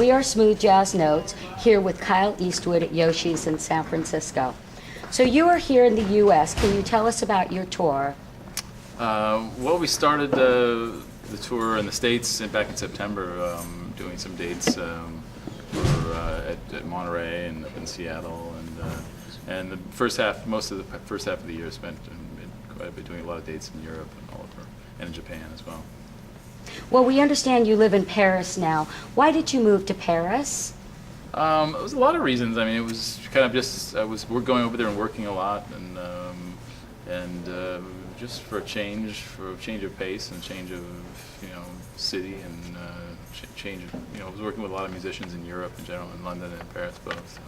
We are Smooth Jazz Notes here with Kyle Eastwood at Yoshi's in San Francisco. So you are here in the U.S. Can you tell us about your tour? Well, we started the tour in the States back in September, doing some dates at Monterey and up in Seattle, and the first half, most of the first half of the year spent quite a bit doing a lot of dates in Europe and all over, and in Japan as well. Well, we understand you live in Paris now. Why did you move to Paris? It was a lot of reasons. I mean, it was kind of just we're going over there and working a lot, and just for a change of pace and change of city and change. I was working with a lot of musicians in Europe in general, in London and Paris both. So.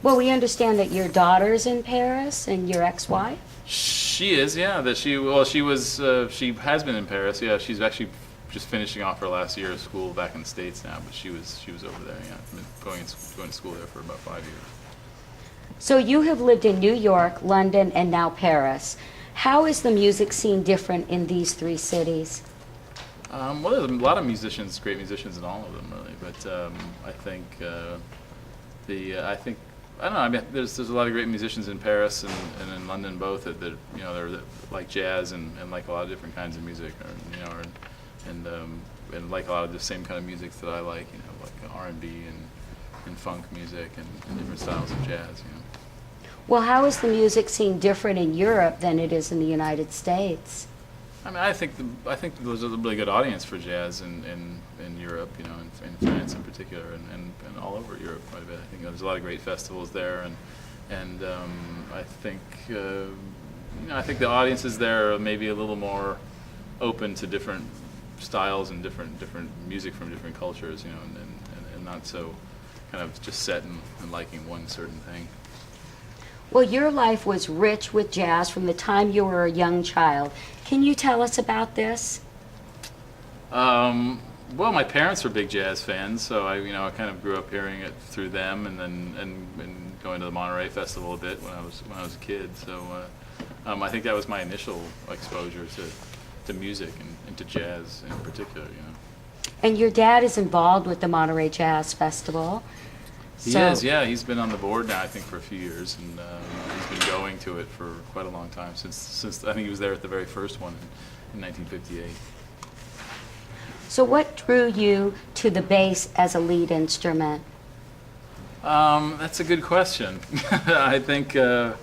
Well, we understand that your daughter's in Paris and your ex-wife. She is, yeah. She has been in Paris. Yeah, she's actually just finishing off her last year of school back in the States now. But she was over there. Yeah, been going to school there for about 5 years. So you have lived in New York, London, and now Paris. How is the music scene different in these three cities? Well, there's a lot of musicians, great musicians in all of them, really. But I think I don't know. I mean, there's a lot of great musicians in Paris and in London both that they're like jazz and like a lot of different kinds of music, and like a lot of the same kind of music that I like, like R&B and funk music and different styles of jazz. Well, how is the music scene different in Europe than it is in the United States? I mean, I think there's a really good audience for jazz in Europe, in France in particular, and all over Europe quite a bit. I think there's a lot of great festivals there, and I think I think the audiences there are maybe a little more open to different styles and different music from different cultures, and not so kind of just set in liking one certain thing. Well, your life was rich with jazz from the time you were a young child. Can you tell us about this? Well, my parents were big jazz fans, so I kind of grew up hearing it through them, and going to the Monterey Festival a bit when I was a kid. So I think that was my initial exposure to music and to jazz in particular. And your dad is involved with the Monterey Jazz Festival. He is, yeah. He's been on the board now, I think, for a few years, and he's been going to it for quite a long time, since I think he was there at the very first one in 1958. So what drew you to the bass as a lead instrument? That's a good question. I think, I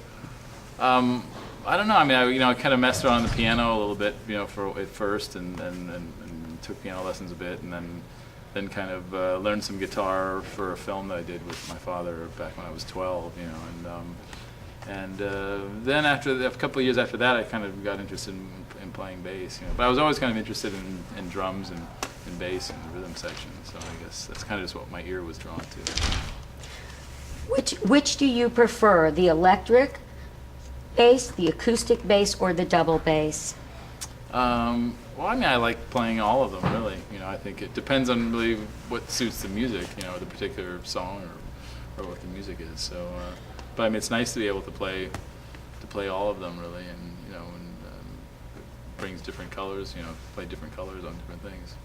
don't know. I mean, I kind of messed around on the piano a little bit, at first, and took piano lessons a bit, and then kind of learned some guitar for a film that I did with my father back when I was 12, and then after a couple of years after that, I kind of got interested in playing bass, But I was always kind of interested in drums and bass and the rhythm section, so I guess that's kind of just what my ear was drawn to. Which do you prefer, the electric bass, the acoustic bass, or the double bass? Well, I mean, I like playing all of them, really. I think it depends on really what suits the music, the particular song or what the music is. So, but I mean, it's nice to be able to play all of them, really, and it brings different colors. Play different colors on different things.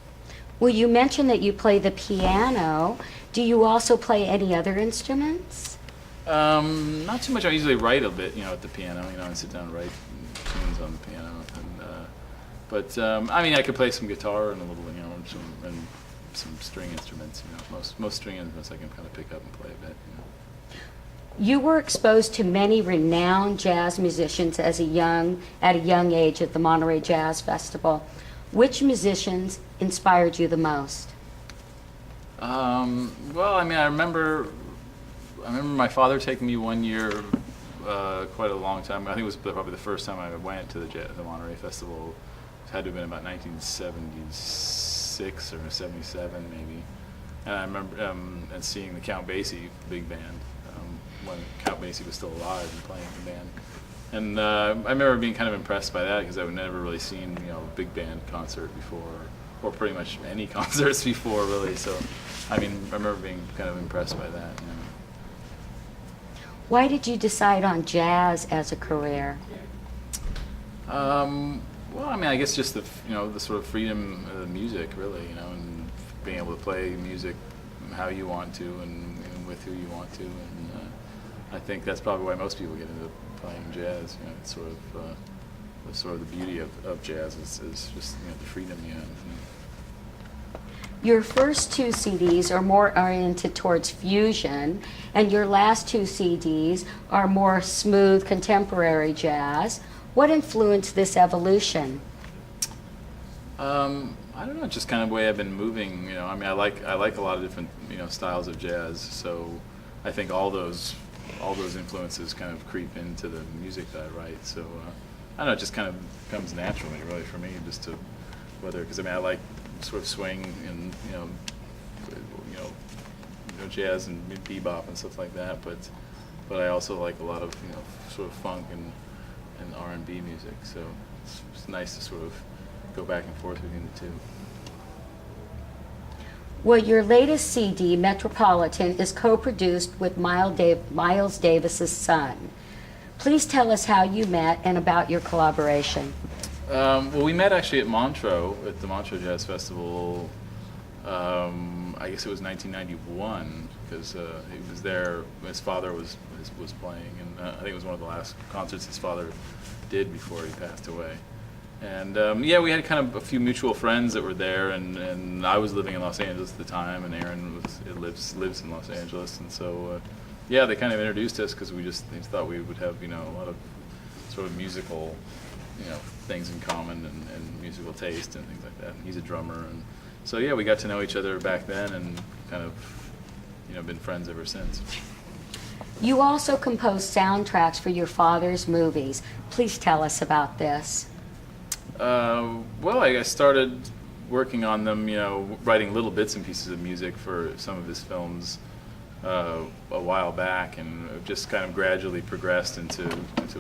Well, you mentioned that you play the piano. Do you also play any other instruments? Not too much. I usually write a bit, at the piano. And sit down and write tunes on the piano. But I mean, I could play some guitar and a little, some string instruments. Most string instruments I can kind of pick up and play a bit. You were exposed to many renowned jazz musicians at a young age at the Monterey Jazz Festival. Which musicians inspired you the most? Well, I mean, I remember my father taking me one year, quite a long time. I think it was probably the first time I went to the Monterey Festival. It had to have been about 1976 or 77 maybe. And I remember and seeing the Count Basie big band when Count Basie was still alive and playing the band. And I remember being kind of impressed by that because I've never really seen a big band concert before, or pretty much any concerts before, really. So, I mean, I remember being kind of impressed by that. Why did you decide on jazz as a career? Well, I mean, I guess just the sort of freedom of the music, really, and being able to play music how you want to and with who you want to, and I think that's probably why most people get into playing jazz. You know, it's sort of the beauty of jazz is just, you know, the freedom you have. Your first two CDs are more oriented towards fusion, and your last two CDs are more smooth contemporary jazz. What influenced this evolution? I don't know, just kind of the way I've been moving. You know, I mean, I like a lot of different, you know, styles of jazz. So I think all those influences kind of creep into the music that I write. So I don't know, it just kind of comes naturally, really, for me, just to because I mean, I like sort of swing and jazz and bebop and stuff like that. But I also like a lot of, you know, sort of funk and R&B music. So it's nice to sort of go back and forth between the two. Well, your latest CD, Metropolitan, is co-produced with Miles Davis's son. Please tell us how you met and about your collaboration. Well, we met actually at Montreux, at the Montreux Jazz Festival. I guess it was 1991, because he was there. His father was playing, and I think it was one of the last concerts his father did before he passed away. And yeah, we had kind of a few mutual friends that were there, and I was living in Los Angeles at the time, and Aaron lives in Los Angeles, and so yeah, they kind of introduced us because they thought we would have, you know, a lot of sort of musical, you know, things in common and musical taste and things like that. And he's a drummer, and so yeah, we got to know each other back then, and kind of, you know, been friends ever since. You also composed soundtracks for your father's movies. Please tell us about this. Well, I started working on them, you know, writing little bits and pieces of music for some of his films a while back, and I've just kind of gradually progressed into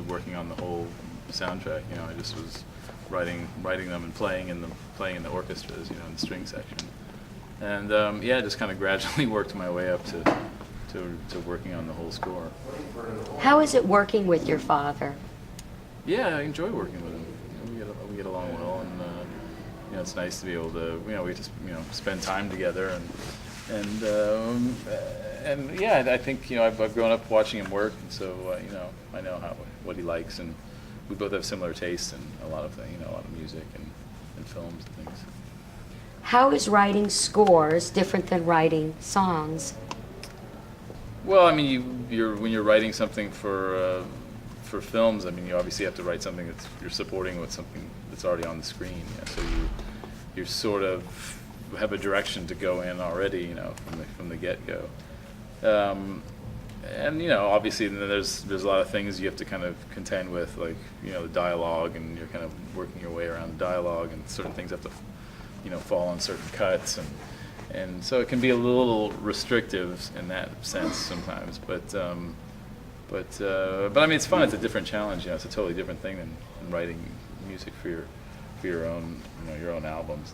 working on the whole soundtrack. You know, I just was writing them and playing in the orchestras, you know, in the string section, and yeah, just kind of gradually worked my way up to working on the whole score. How is it working with your father? Yeah, I enjoy working with him. You know, we get along well, and you know, it's nice to be able to, you know, we just, you know, spend time together, and yeah, I think, you know, I've grown up watching him work, and so you know, I know what he likes, and we both have similar tastes in a lot of things, you know, a lot of music and films and things. How is writing scores different than writing songs? Well, I mean, when you're writing something for films, I mean, you obviously have to write something you're supporting with something that's already on the screen. You know, so you sort of have a direction to go in already, you know, from the get-go. And you know, obviously, then there's a lot of things you have to kind of contend with, like, you know, the dialogue, and you're kind of working your way around the dialogue, and certain things have to, you know, fall on certain cuts, and so it can be a little restrictive in that sense sometimes. But I mean, it's fun. It's a different challenge. You know, it's a totally different thing than writing music for your own, you know, your own albums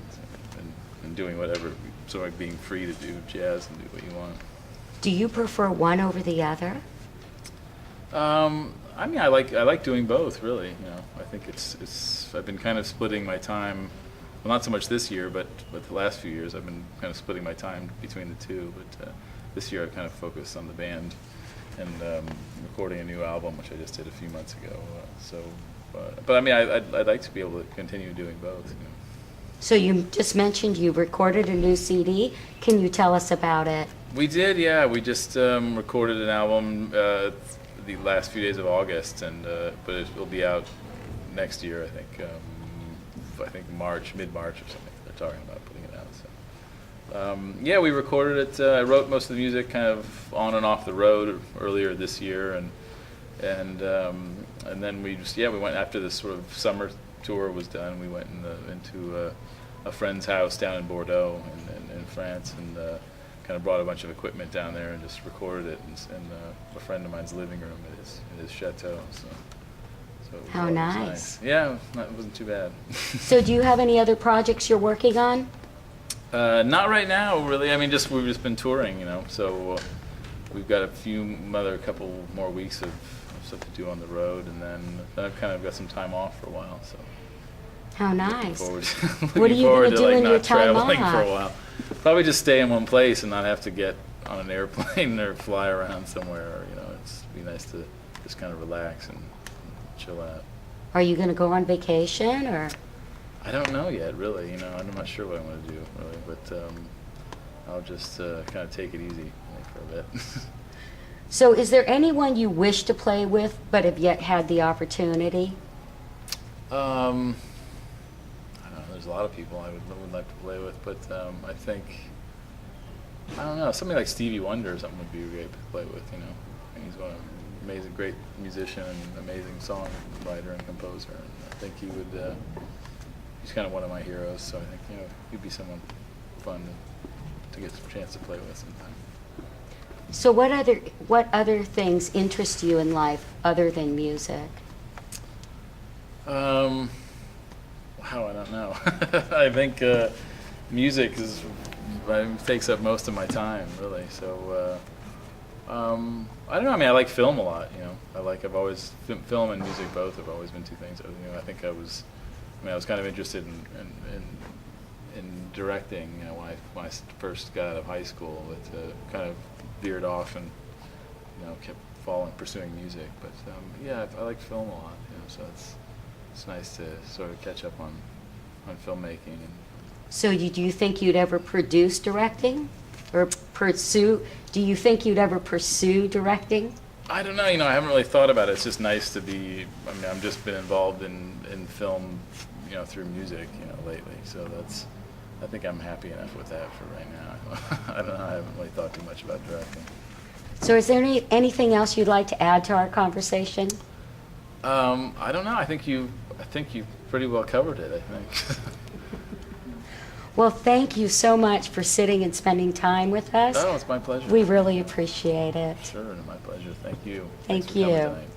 and doing whatever. Sort of being free to do jazz and do what you want. Do you prefer one over the other? I mean, I like doing both, really. You know, I think it's I've been kind of splitting my time. Well, not so much this year, but the last few years, I've been kind of splitting my time between the two. But this year, I've kind of focused on the band and recording a new album, which I just did a few months ago. But I mean, I'd like to be able to continue doing both. You know. So you just mentioned you recorded a new CD. Can you tell us about it? We did, yeah. We just recorded an album the last few days of August, and but it'll be out next year, I think. I think mid-March or something. They're talking about putting it out. So yeah, we recorded it. I wrote most of the music kind of on and off the road earlier this year, and then we went after this sort of summer tour was done. We went into a friend's house down in Bordeaux in France, and kind of brought a bunch of equipment down there and just recorded it in a friend of mine's living room at his chateau. So how nice. Yeah, it wasn't too bad. So do you have any other projects you're working on? Not right now, really. I mean, we've just been touring, you know. So we've got a couple more weeks of stuff to do on the road, and then I've kind of got some time off for a while. So. How nice. Forward, What are looking you forward gonna to do like in your not time traveling off? for a while. Probably just stay in one place and not have to get on an airplane or fly around somewhere. Or, it's be nice to just kind of relax and chill out. Are you going to go on vacation or? I don't know yet, really. I'm not sure what I'm going to do, really. But I'll just kind of take it easy for a bit. So is there anyone you wish to play with but have yet had the opportunity? I don't know. There's a lot of people I would like to play with, but I think, I don't know, somebody like Stevie Wonder or something would be great to play with, And he's one of amazing, great musician and amazing songwriter and composer. And I think he would, he's kind of one of my heroes, so I think, he'd be someone fun to get a chance to play with sometime. So what other things interest you in life other than music? Wow, I don't know. I think music takes up most of my time, really. So I don't know. I mean, I like film a lot. I've always film and music both have always been two things. I think I was kind of interested in directing. When I first got out of high school, but kind of veered off and kept pursuing music. But yeah, I like film a lot. So it's nice to sort of catch up on filmmaking. So do you think you'd ever produce directing or pursue? Do you think you'd ever pursue directing? I don't know. I haven't really thought about it. It's just nice to be. I've just been involved in film, through music, lately. So I think I'm happy enough with that for right now. I don't know. I haven't really thought too much about directing. So is there anything else you'd like to add to our conversation? I don't know. I think you pretty well covered it, I think. Well, thank you so much for sitting and spending time with us. Oh, it's my pleasure. We really appreciate it. Sure, my pleasure. Thank you. Thank Thanks for coming you. tonight.